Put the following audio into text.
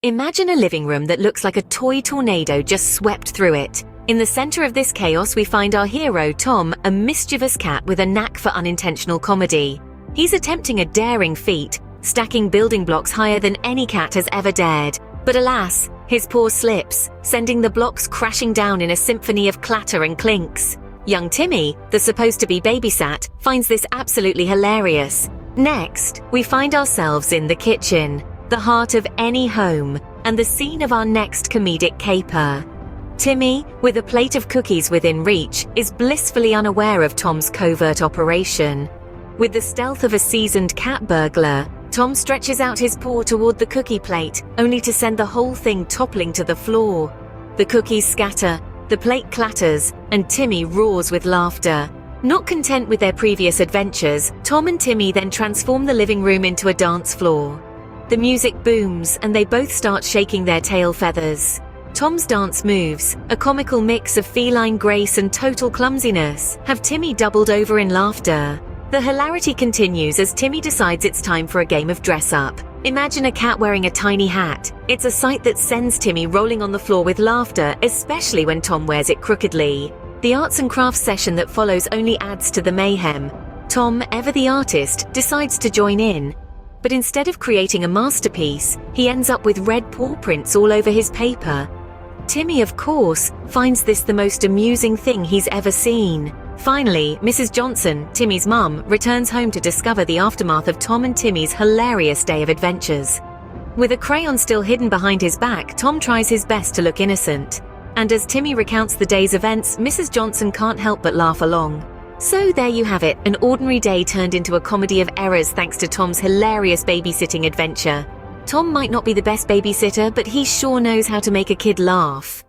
Imagine a living room that looks like a toy tornado just swept through it. In the center of this chaos, we find our hero, Tom, a mischievous cat with a knack for unintentional comedy. He's attempting a daring feat, stacking building blocks higher than any cat has ever dared. But alas, his paw slips, sending the blocks crashing down in a symphony of clatter and clinks. Young Timmy, the supposed-to-be babysat, finds this absolutely hilarious. Next, we find ourselves in the kitchen, the heart of any home, and the scene of our next comedic caper. Timmy, with a plate of cookies within reach, is blissfully unaware of Tom's covert operation. With the stealth of a seasoned cat burglar, Tom stretches out his paw toward the cookie plate, only to send the whole thing toppling to the floor. The cookies scatter, the plate clatters, and Timmy roars with laughter. Not content with their previous adventures, Tom and Timmy then transform the living room into a dance floor. The music booms, and they both start shaking their tail feathers. Tom's dance moves, a comical mix of feline grace and total clumsiness, have Timmy doubled over in laughter. The hilarity continues as Timmy decides it's time for a game of dress-up. Imagine a cat wearing a tiny hat. It's a sight that sends Timmy rolling on the floor with laughter, especially when Tom wears it crookedly. The arts and crafts session that follows only adds to the mayhem. Tom, ever the artist, decides to join in. But instead of creating a masterpiece, he ends up with red paw prints all over his paper. Timmy, of course, finds this the most amusing thing he's ever seen. Finally, Mrs. Johnson, Timmy's mum, returns home to discover the aftermath of Tom and Timmy's hilarious day of adventures. With a crayon still hidden behind his back, Tom tries his best to look innocent. And as Timmy recounts the day's events, Mrs. Johnson can't help but laugh along. So there you have it, an ordinary day turned into a comedy of errors thanks to Tom's hilarious babysitting adventure. Tom might not be the best babysitter, but he sure knows how to make a kid laugh.